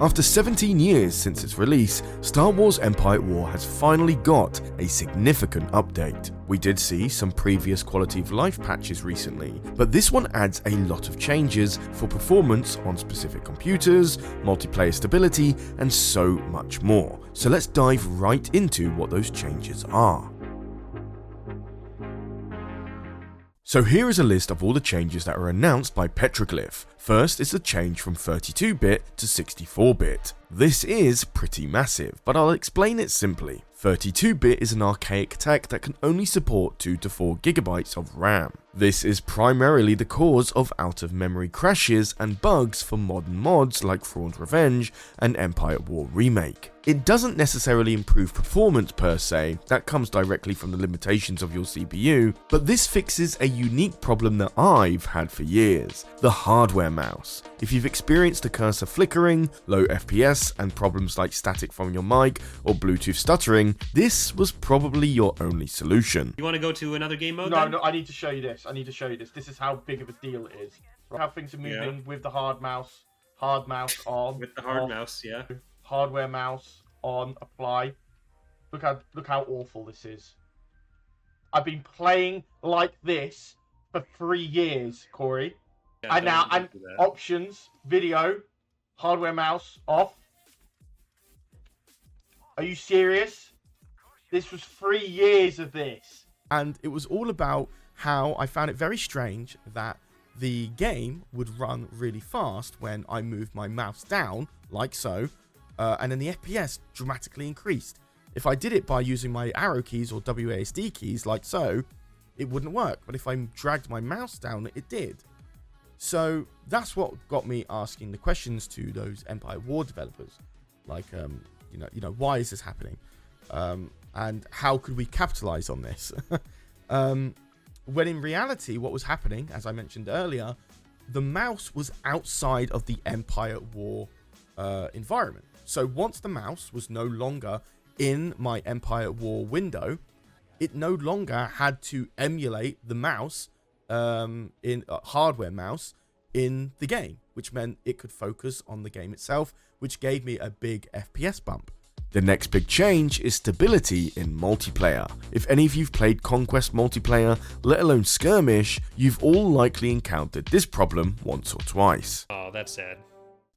After 17 years since its release, Star Wars Empire at War has finally got a significant update. We did see some previous quality of life patches recently, but this one adds a lot of changes for performance on specific computers, multiplayer stability, and so much more. So let's dive right into what those changes are. So here is a list of all the changes that were announced by Petroglyph. First is the change from 32-bit to 64-bit. This is pretty massive, but I'll explain it simply. 32-bit is an archaic tech that can only support 2 to 4 gigabytes of RAM. This is primarily the cause of out-of-memory crashes and bugs for modern mods like Thrawn's Revenge and Empire at War Remake. It doesn't necessarily improve performance per se, that comes directly from the limitations of your CPU, but this fixes a unique problem that I've had for years, the hardware mouse. If you've experienced the cursor flickering, low FPS, and problems like static from your mic or Bluetooth stuttering, this was probably your only solution. You want to go to another game mode? No, I need to show you this. This is how big of a deal it is. How things are moving with the hard mouse on. With the hard mouse, yeah. Hardware mouse on, apply. Look how awful this is. I've been playing like this for 3 years, Corey. Yeah, and options, video, hardware mouse off. Are you serious? This was 3 years of this. And it was all about how I found it very strange that the game would run really fast when I moved my mouse down, like so, and then the FPS dramatically increased. If I did it by using my arrow keys or WASD keys, like so, it wouldn't work. But if I dragged my mouse down, it did. So that's what got me asking the questions to those Empire War developers, like, why is this happening, and how could we capitalize on this? When in reality, what was happening, as I mentioned earlier, the mouse was outside of the Empire at War environment. So once the mouse was no longer in my Empire at War window, it no longer had to emulate the mouse in hardware mouse in the game, which meant it could focus on the game itself, which gave me a big FPS bump. The next big change is stability in multiplayer. If any of you've played Conquest multiplayer, let alone Skirmish, you've all likely encountered this problem once or twice. Oh, that's sad.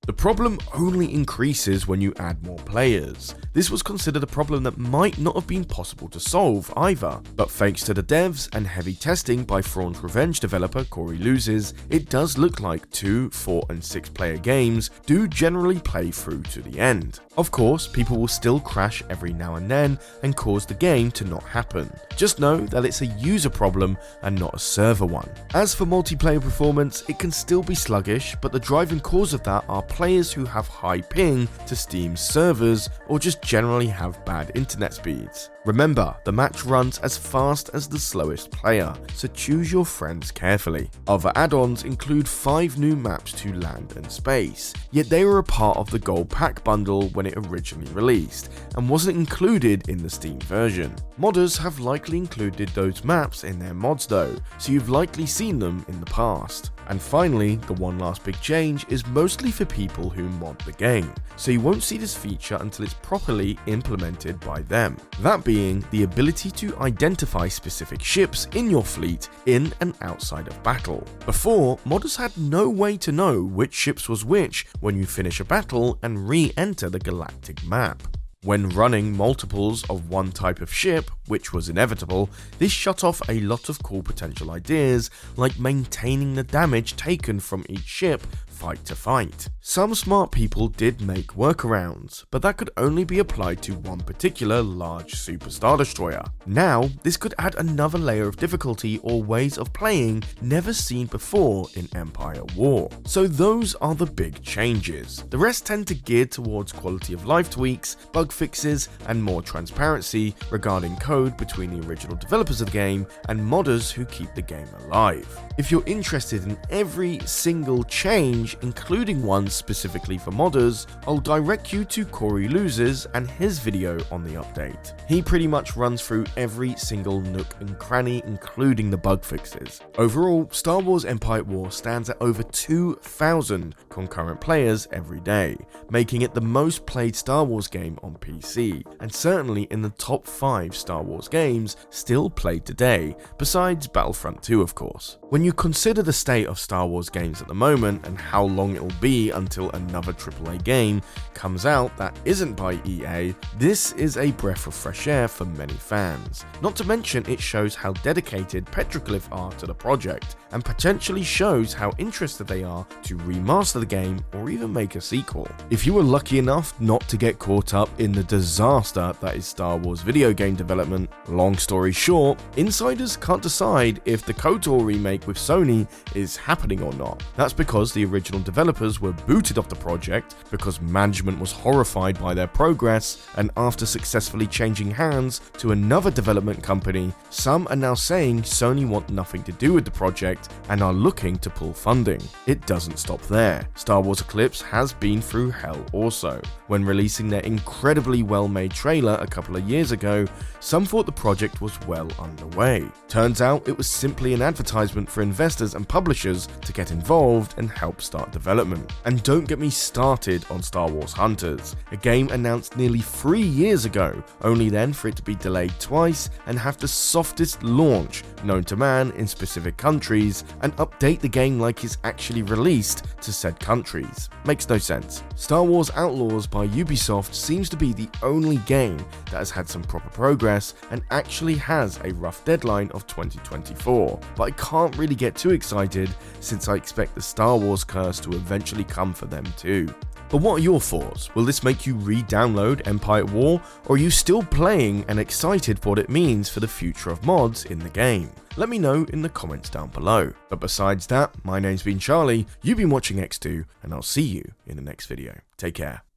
The problem only increases when you add more players. This was considered a problem that might not have been possible to solve either, but thanks to the devs and heavy testing by Thrawn's Revenge developer CoreyLoses, it does look like 2, 4 and 6 player games do generally play through to the end. Of course, people will still crash every now and then and cause the game to not happen. Just know that it's a user problem and not a server one. As for multiplayer performance, it can still be sluggish, but the driving cause of that are players who have high ping to Steam's servers or just generally have bad internet speeds. Remember, the match runs as fast as the slowest player, so choose your friends carefully. Other add-ons include 5 new maps to land and space, yet they were a part of the Gold Pack bundle when it originally released, and wasn't included in the Steam version. Modders have likely included those maps in their mods though, so you've likely seen them in the past. And finally, the one last big change is mostly for people who mod the game, so you won't see this feature until it's properly implemented by them. That being the ability to identify specific ships in your fleet in and outside of battle. Before, modders had no way to know which ships was which when you finish a battle and re-enter the galactic map. When running multiples of one type of ship, which was inevitable, this shut off a lot of cool potential ideas, like maintaining the damage taken from each ship fight to fight. Some smart people did make workarounds, but that could only be applied to one particular large super star destroyer. Now, this could add another layer of difficulty or ways of playing never seen before in Empire War. So those are the big changes. The rest tend to gear towards quality of life tweaks, bug fixes, and more transparency regarding code between the original developers of the game and modders who keep the game alive. If you're interested in every single change, page, including one specifically for modders, I'll direct you to CoreyLoses and his video on the update. He pretty much runs through every single nook and cranny, including the bug fixes. Overall, Star Wars Empire at War stands at over 2,000 concurrent players every day, making it the most played Star Wars game on PC, and certainly in the top 5 Star Wars games still played today, besides Battlefront 2 of course. When you consider the state of Star Wars games at the moment and how long it'll be until another AAA game comes out that isn't by EA, this is a breath of fresh air for many fans. Not to mention it shows how dedicated Petroglyph are to the project, and potentially shows how interested they are to remaster the game or even make a sequel. If you were lucky enough not to get caught up in the disaster that is Star Wars video game development, long story short, insiders can't decide if the KOTOR remake with Sony is happening or not. That's because the original developers were booted off the project because management was horrified by their progress, and after successfully changing hands to another development company, some are now saying Sony want nothing to do with the project and are looking to pull funding. It doesn't stop there. Star Wars Eclipse has been through hell also. When releasing their incredibly well-made trailer a couple of years ago, some thought the project was well underway. Turns out it was simply an advertisement for investors and publishers to get involved and help start development. And don't get me started on Star Wars Hunters, a game announced nearly 3 years ago, only then for it to be delayed twice and have the softest launch known to man in specific countries, and update the game like it's actually released to said countries. Makes no sense. Star Wars Outlaws by Ubisoft seems to be the only game that has had some proper progress and actually has a rough deadline of 2024, but I can't really get too excited since I expect the Star Wars curse to eventually come for them too. But what are your thoughts? Will this make you re-download Empire at War, or are you still playing and excited for what it means for the future of mods in the game? Let me know in the comments down below. But besides that, my name's been Charlie, you've been watching EcksToo, and I'll see you in the next video. Take care.